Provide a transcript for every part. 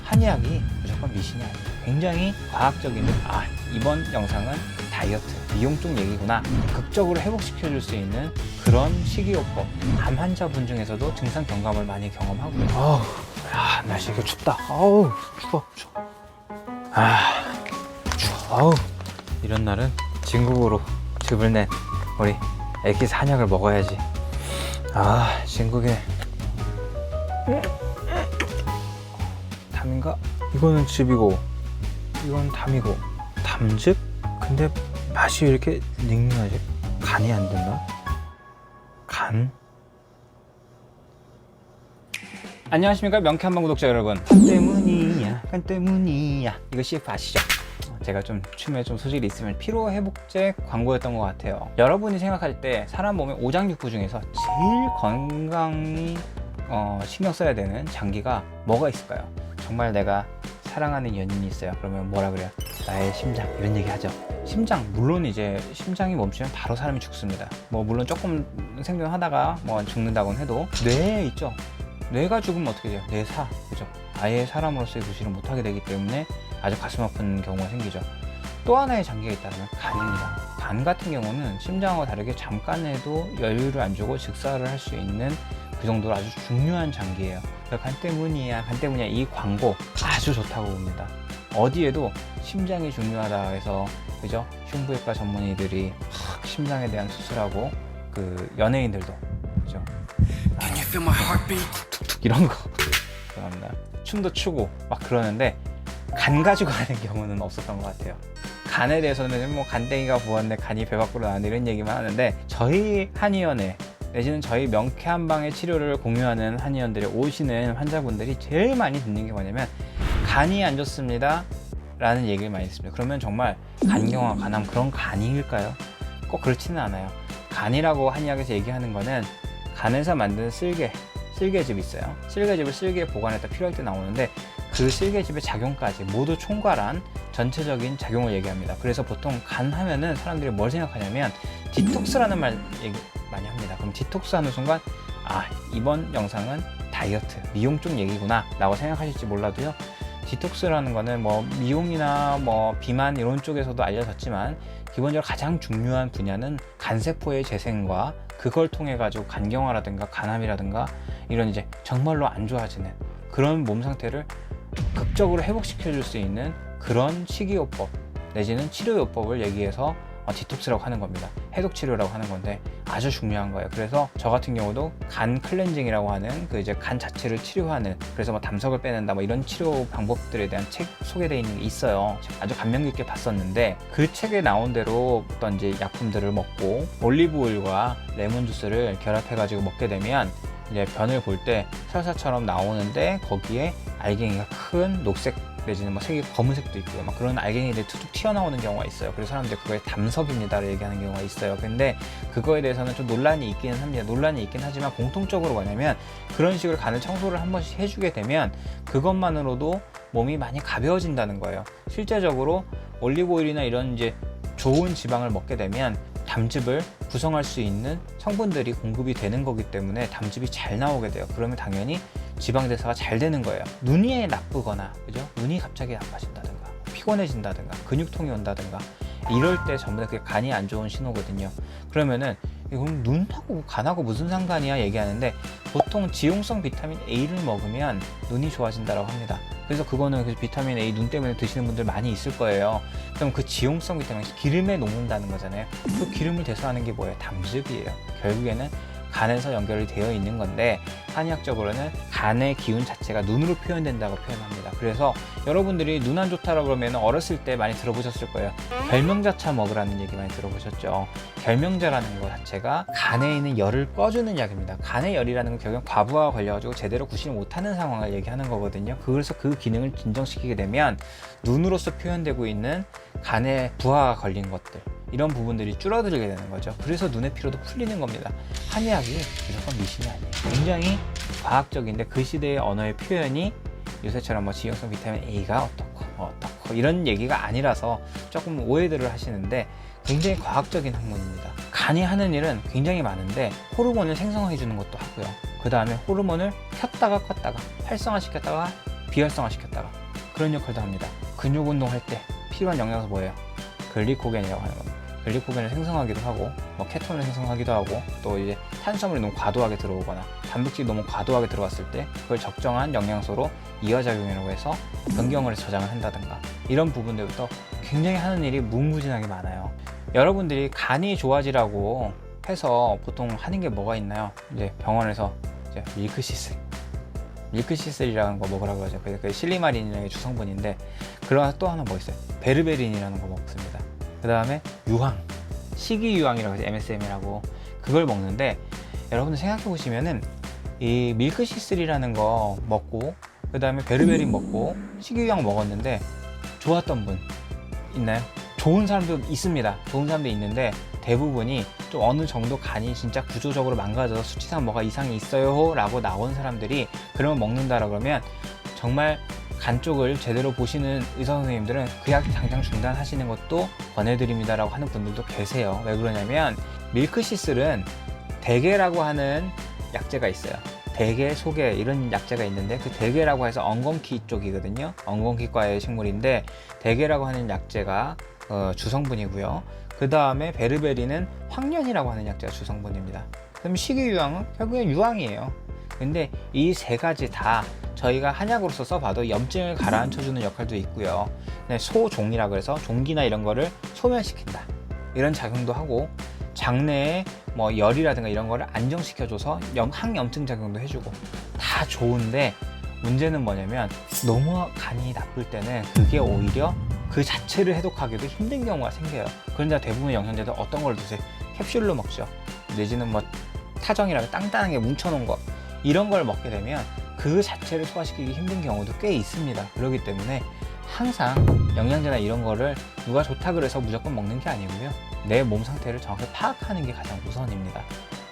한의학이 무조건 미신이 아니에요. 굉장히 과학적인데 이번 영상은 다이어트, 미용 쪽 얘기구나. 극적으로 회복시켜줄 수 있는 그런 식이요법. 암 환자분 중에서도 증상 경감을 많이 경험하고요. 날씨 이게 춥다. 추워. 추워. 이런 날은 진국으로 즙을 낸 우리 애기 산약을 먹어야지. 진국에 담인가? 이거는 즙이고 이건 담이고. 담즙? 근데 맛이 왜 이렇게 닝닝하지? 간이 안 된다? 간? 안녕하십니까 명쾌한방 구독자 여러분. 간 때문이야 이거 CF 아시죠? 제가 좀 춤에 좀 소질이 있으면 피로회복제 광고였던 것 같아요. 여러분이 생각할 때 사람 몸의 오장육부 중에서 제일 건강히 신경 써야 되는 장기가 뭐가 있을까요? 정말 내가 사랑하는 연인이 있어요. 그러면 뭐라 그래요? 나의 심장, 이런 얘기 하죠. 심장, 물론 이제 심장이 멈추면 바로 사람이 죽습니다. 물론 조금 생존하다가 죽는다고는 해도 뇌에 있죠. 뇌가 죽으면 어떻게 돼요? 뇌사, 그죠? 아예 사람으로서의 구실을 못하게 되기 때문에 아주 가슴 아픈 경우가 생기죠. 또 하나의 장기가 있다면 간입니다. 간 같은 경우는 심장과 다르게 잠깐에도 여유를 안 주고 즉사를 할 수 있는 그 정도로 아주 중요한 장기예요. 간 때문이야 이 광고 아주 좋다고 봅니다. 어디에도 심장이 중요하다 해서, 그죠? 흉부외과 전문의들이 심장에 대한 수술하고, 그 연예인들도, 그죠? 이런 거 죄송합니다. 춤도 추고 막 그러는데 간 가지고 하는 경우는 없었던 것 같아요. 간에 대해서는 간땡이가 부었네, 간이 배 밖으로 나왔네, 이런 얘기만 하는데, 저희 한의원에 내지는 저희 명쾌한방의 치료를 공유하는 한의원들에 오시는 환자분들이 제일 많이 듣는 게 뭐냐면 간이 안 좋습니다 라는 얘기를 많이 듣습니다. 그러면 정말 간경화, 간암 그런 간일까요? 꼭 그렇지는 않아요. 간이라고 한의학에서 얘기하는 거는 간에서 만든 쓸개즙이 있어요. 쓸개즙을 쓸개에 보관했다 필요할 때 나오는데, 그 쓸개즙의 작용까지 모두 총괄한 전체적인 작용을 얘기합니다. 그래서 보통 간 하면은 사람들이 뭘 생각하냐면 디톡스라는 말 얘기 많이 합니다. 그럼 디톡스 하는 순간 이번 영상은 다이어트, 미용 쪽 얘기구나 라고 생각하실지 몰라도요, 디톡스라는 거는 미용이나 비만 이런 쪽에서도 알려졌지만, 기본적으로 가장 중요한 분야는 간세포의 재생과 그걸 통해 가지고 간경화라든가 간암이라든가 이런 이제 정말로 안 좋아지는 그런 몸 상태를 극적으로 회복시켜 줄 수 있는 그런 식이요법 내지는 치료요법을 얘기해서 디톡스라고 하는 겁니다. 해독 치료라고 하는 건데 아주 중요한 거예요. 그래서 저 같은 경우도 간 클렌징이라고 하는 그 이제 간 자체를 치료하는, 그래서 담석을 빼낸다 이런 치료 방법들에 대한 책 소개되어 있는 게 있어요. 아주 감명 깊게 봤었는데, 그 책에 나온 대로 어떤 이제 약품들을 먹고 올리브 오일과 레몬 주스를 결합해 가지고 먹게 되면 이제 변을 볼 때 설사처럼 나오는데, 거기에 알갱이가 큰 녹색 내지는 색이 검은색도 있고요. 그런 알갱이들이 툭툭 튀어나오는 경우가 있어요. 그래서 사람들이 그거에 담석입니다를 얘기하는 경우가 있어요. 근데 그거에 대해서는 좀 논란이 있기는 합니다. 논란이 있긴 하지만 공통적으로 뭐냐면, 그런 식으로 간을 청소를 한 번씩 해주게 되면 그것만으로도 몸이 많이 가벼워진다는 거예요. 실제적으로 올리브오일이나 이런 이제 좋은 지방을 먹게 되면 담즙을 구성할 수 있는 성분들이 공급이 되는 거기 때문에 담즙이 잘 나오게 돼요. 그러면 당연히 지방 대사가 잘 되는 거예요. 눈이 나쁘거나, 그죠? 눈이 갑자기 나빠진다든가, 피곤해진다든가, 근육통이 온다든가, 이럴 때 전부 다 그게 간이 안 좋은 신호거든요. 그러면은 이건 눈하고 간하고 무슨 상관이야 얘기하는데, 보통 지용성 비타민 A를 먹으면 눈이 좋아진다고 합니다. 그래서 그거는 그 비타민 A 눈 때문에 드시는 분들 많이 있을 거예요. 그럼 그 지용성 비타민 기름에 녹는다는 거잖아요. 그 기름을 대사하는 게 뭐예요? 담즙이에요. 결국에는 간에서 연결이 되어 있는 건데, 한의학적으로는 간의 기운 자체가 눈으로 표현된다고 표현합니다. 그래서 여러분들이 눈 안 좋다고 그러면 어렸을 때 많이 들어보셨을 거예요. 결명자차 먹으라는 얘기 많이 들어보셨죠. 결명자라는 것 자체가 간에 있는 열을 꺼주는 약입니다. 간의 열이라는 건 결국 과부하가 걸려가지고 제대로 구실 못하는 상황을 얘기하는 거거든요. 그래서 그 기능을 진정시키게 되면 눈으로서 표현되고 있는 간의 부하가 걸린 것들, 이런 부분들이 줄어들게 되는 거죠. 그래서 눈의 피로도 풀리는 겁니다. 한의학이 무조건 미신이 아니에요. 굉장히 과학적인데, 그 시대의 언어의 표현이 요새처럼 지용성 비타민 A가 어떻고 이런 얘기가 아니라서 조금 오해들을 하시는데, 굉장히 과학적인 학문입니다. 간이 하는 일은 굉장히 많은데, 호르몬을 생성해 주는 것도 하고요. 그 다음에 호르몬을 켰다가 껐다가 활성화시켰다가 비활성화 시켰다가 그런 역할도 합니다. 근육 운동할 때 필요한 영양소 뭐예요? 글리코겐이라고 하는 겁니다. 글리코겐을 생성하기도 하고 케톤을 생성하기도 하고 또 이제 탄수화물이 너무 과도하게 들어오거나 단백질이 너무 과도하게 들어왔을 때 그걸 적정한 영양소로 이하작용이라고 해서 변경을 해서 저장을 한다든가 이런 부분들부터 굉장히 하는 일이 무궁무진하게 많아요. 여러분들이 간이 좋아지라고 해서 보통 하는 게 뭐가 있나요? 이제 병원에서 이제 밀크시슬이라는 거 먹으라고 하죠. 그 실리마린이라는 주성분인데 그러나 또 하나 뭐 있어요? 베르베린이라는 거 먹습니다. 그 다음에 유황, 식이유황이라고 해서 MSM이라고 그걸 먹는데 여러분들 생각해 보시면은 이 밀크시슬이라는 거 먹고 그 다음에 베르베린 먹고 식이유황 먹었는데 좋았던 분 있나요? 좋은 사람도 있습니다. 좋은 사람도 있는데 대부분이 좀 어느 정도 간이 진짜 구조적으로 망가져서 수치상 뭐가 이상이 있어요 라고 나온 사람들이 그러면 먹는다라 그러면 정말 간 쪽을 제대로 보시는 의사 선생님들은 그 약 당장 중단하시는 것도 권해드립니다 라고 하는 분들도 계세요. 왜 그러냐면 밀크시슬은 대개라고 하는 약재가 있어요. 대개, 소개 이런 약재가 있는데 그 대개라고 해서 엉겅퀴 쪽이거든요. 엉겅퀴과의 식물인데 대개라고 하는 약재가 주성분이고요. 그 다음에 베르베린은 황련이라고 하는 약재가 주성분입니다. 그럼 식이유황은 결국엔 유황이에요. 근데 이 세 가지 다 저희가 한약으로서 써봐도 염증을 가라앉혀주는 역할도 있고요. 소종이라고 해서 종기나 이런 거를 소멸시킨다 이런 작용도 하고 장내에 뭐 열이라든가 이런 거를 안정시켜줘서 항염증 작용도 해주고 다 좋은데 문제는 뭐냐면 너무 간이 나쁠 때는 그게 오히려 그 자체를 해독하기도 힘든 경우가 생겨요. 그런데 대부분 영양제들 어떤 걸 드세요? 캡슐로 먹죠. 내지는 뭐 타정이라고 단단하게 뭉쳐놓은 거 이런 걸 먹게 되면 그 자체를 소화시키기 힘든 경우도 꽤 있습니다. 그렇기 때문에 항상 영양제나 이런 거를 누가 좋다 그래서 무조건 먹는 게 아니고요. 내 몸 상태를 정확히 파악하는 게 가장 우선입니다.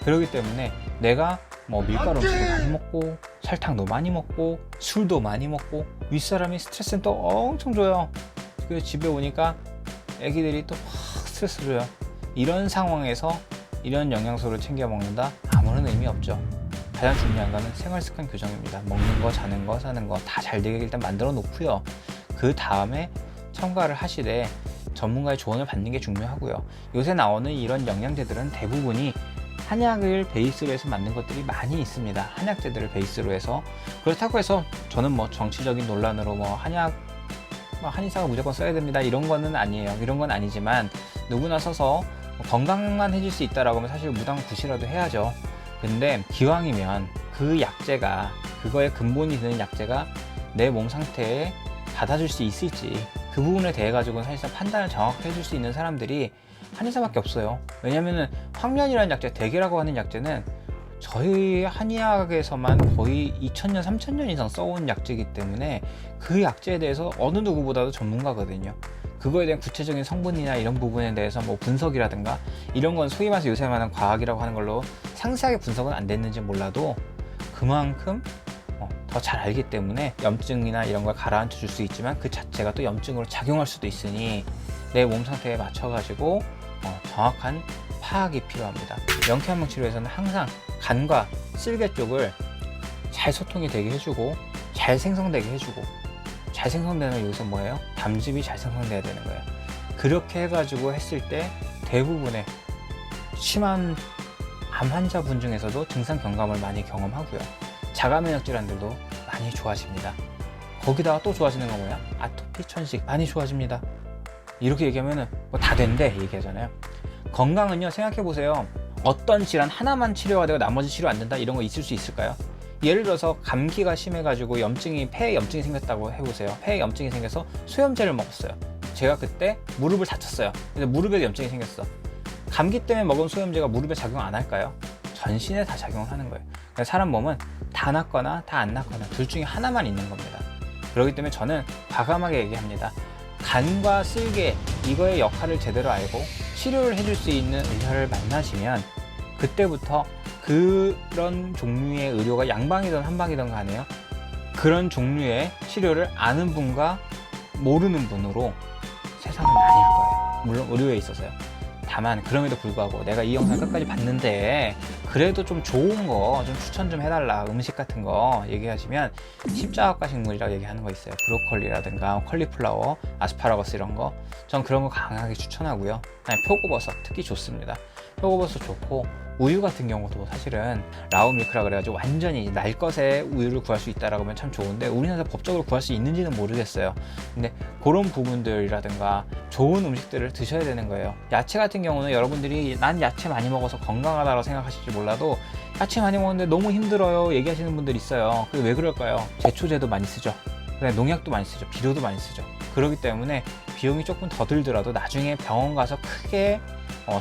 그렇기 때문에 내가 뭐 밀가루 음식도 많이 먹고 설탕도 많이 먹고 술도 많이 먹고 윗사람이 스트레스는 또 엄청 줘요. 그 집에 오니까 애기들이 또 확 스트레스를 줘요. 이런 상황에서 이런 영양소를 챙겨 먹는다? 아무런 의미 없죠. 가장 중요한 거는 생활습관 교정입니다. 먹는 거, 자는 거, 사는 거 다 잘 되게 일단 만들어 놓고요. 그 다음에 첨가를 하시되 전문가의 조언을 받는 게 중요하고요. 요새 나오는 이런 영양제들은 대부분이 한약을 베이스로 해서 만든 것들이 많이 있습니다. 한약재들을 베이스로 해서 그렇다고 해서 저는 뭐 정치적인 논란으로 뭐 한의사가 무조건 써야 됩니다 이런 거는 아니에요. 이런 건 아니지만 누구나 써서 건강만 해줄 수 있다라고 하면 사실 무당구시라도 해야죠. 근데 기왕이면 그 약재가 그거의 근본이 되는 약재가 내 몸 상태에 받아줄 수 있을지 그 부분에 대해 가지고는 사실상 판단을 정확히 해줄 수 있는 사람들이 한의사밖에 없어요. 왜냐면은 황련이라는 약재, 대개라고 하는 약재는 저희 한의학에서만 거의 2000년, 3000년 이상 써온 약재이기 때문에 그 약재에 대해서 어느 누구보다도 전문가거든요. 그거에 대한 구체적인 성분이나 이런 부분에 대해서 뭐 분석이라든가 이런 건 소위 말해서 요새 말하는 과학이라고 하는 걸로 상세하게 분석은 안 됐는지 몰라도 그만큼 더 잘 알기 때문에 염증이나 이런 걸 가라앉혀 줄 수 있지만 그 자체가 또 염증으로 작용할 수도 있으니 내 몸 상태에 맞춰 가지고 정확한 파악이 필요합니다. 명쾌한명 치료에서는 항상 간과 쓸개 쪽을 잘 소통이 되게 해주고 잘 생성되게 해주고 잘 생성되는 여기서 뭐예요? 담즙이 잘 생성돼야 되는 거예요. 그렇게 해가지고 했을 때 대부분의 심한 암 환자분 중에서도 증상 경감을 많이 경험하고요. 자가면역 질환들도 많이 좋아집니다. 거기다가 또 좋아지는 건 뭐야? 아토피, 천식 많이 좋아집니다. 이렇게 얘기하면은 뭐 다 된대 얘기하잖아요. 건강은요, 생각해보세요. 어떤 질환 하나만 치료가 되고 나머지 치료 안 된다 이런 거 있을 수 있을까요? 예를 들어서 감기가 심해가지고 폐에 염증이 생겼다고 해보세요. 폐에 염증이 생겨서 소염제를 먹었어요. 제가 그때 무릎을 다쳤어요. 근데 무릎에 염증이 생겼어. 감기 때문에 먹은 소염제가 무릎에 작용 안 할까요? 전신에 다 작용을 하는 거예요. 사람 몸은 다 낫거나 다 안 낫거나 둘 중에 하나만 있는 겁니다. 그렇기 때문에 저는 과감하게 얘기합니다. 간과 쓸개 이거의 역할을 제대로 알고 치료를 해줄 수 있는 의사를 만나시면 그때부터 그런 종류의 의료가 양방이든 한방이든 간에요. 그런 종류의 치료를 아는 분과 모르는 분으로 세상은 나뉠 거예요. 물론 의료에 있어서요. 다만 그럼에도 불구하고 내가 이 영상을 끝까지 봤는데 그래도 좀 좋은 거 좀 추천 좀 해달라, 음식 같은 거 얘기하시면 십자가과 식물이라고 얘기하는 거 있어요. 브로콜리라든가 컬리플라워, 아스파라거스 이런 거, 전 그런 거 강하게 추천하고요. 아니, 표고버섯 특히 좋습니다. 표고버섯 좋고, 우유 같은 경우도 사실은 라우밀크라 그래가지고 완전히 날 것의 우유를 구할 수 있다라고 하면 참 좋은데, 우리나라에서 법적으로 구할 수 있는지는 모르겠어요. 근데 그런 부분들이라든가 좋은 음식들을 드셔야 되는 거예요. 야채 같은 경우는 여러분들이 난 야채 많이 먹어서 건강하다고 생각하실지 몰라도, 야채 많이 먹는데 너무 힘들어요 얘기하시는 분들 있어요. 그게 왜 그럴까요? 제초제도 많이 쓰죠. 농약도 많이 쓰죠. 비료도 많이 쓰죠. 그렇기 때문에 비용이 조금 더 들더라도 나중에 병원 가서 크게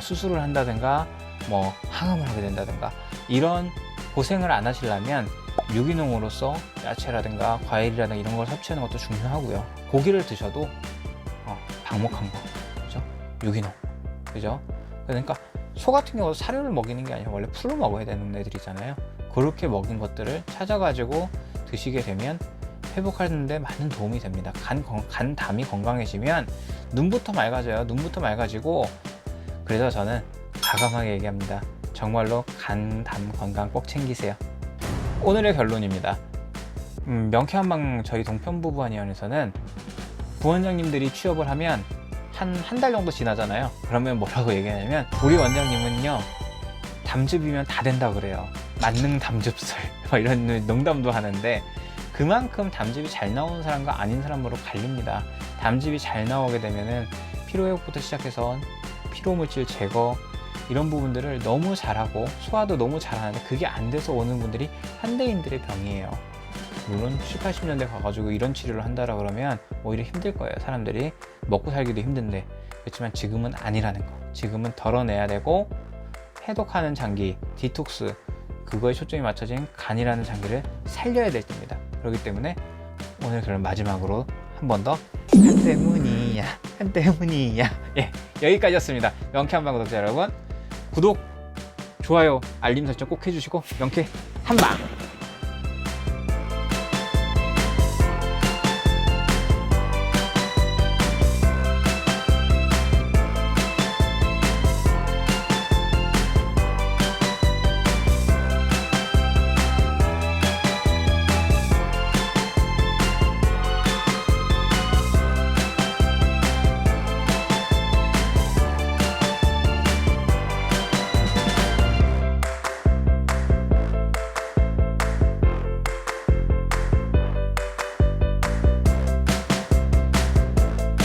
수술을 한다든가 뭐 항암을 하게 된다든가 이런 고생을 안 하시려면 유기농으로서 야채라든가 과일이라든가 이런 걸 섭취하는 것도 중요하고요. 고기를 드셔도 방목한 거, 그죠? 유기농, 그죠? 그러니까 소 같은 경우도 사료를 먹이는 게 아니라 원래 풀로 먹어야 되는 애들이잖아요. 그렇게 먹인 것들을 찾아가지고 드시게 되면 회복하는 데 많은 도움이 됩니다. 간담이 건강해지면 눈부터 맑아져요. 눈부터 맑아지고, 그래서 저는 과감하게 얘기합니다. 정말로 간담 건강 꼭 챙기세요. 오늘의 결론입니다. 명쾌한방 저희 동편부부한의원에서는 부원장님들이 취업을 하면 한 달 정도 지나잖아요. 그러면 뭐라고 얘기하냐면, 우리 원장님은요 담즙이면 다 된다 그래요. 만능 담즙술 이런 농담도 하는데, 그만큼 담즙이 잘 나오는 사람과 아닌 사람으로 갈립니다. 담즙이 잘 나오게 되면은 피로회복부터 시작해서 피로물질 제거 이런 부분들을 너무 잘하고 소화도 너무 잘하는데, 그게 안 돼서 오는 분들이 현대인들의 병이에요. 물론 7, 80년대 가가지고 이런 치료를 한다라 그러면 오히려 힘들 거예요. 사람들이 먹고 살기도 힘든데. 그렇지만 지금은 아니라는 거. 지금은 덜어내야 되고, 해독하는 장기, 디톡스, 그거에 초점이 맞춰진 간이라는 장기를 살려야 될 때입니다. 그렇기 때문에 오늘 그럼 마지막으로 한 번 더 한때문이야 예, 여기까지였습니다. 명쾌한방 구독자 여러분, 구독, 좋아요, 알림 설정 꼭 해주시고 명쾌 한방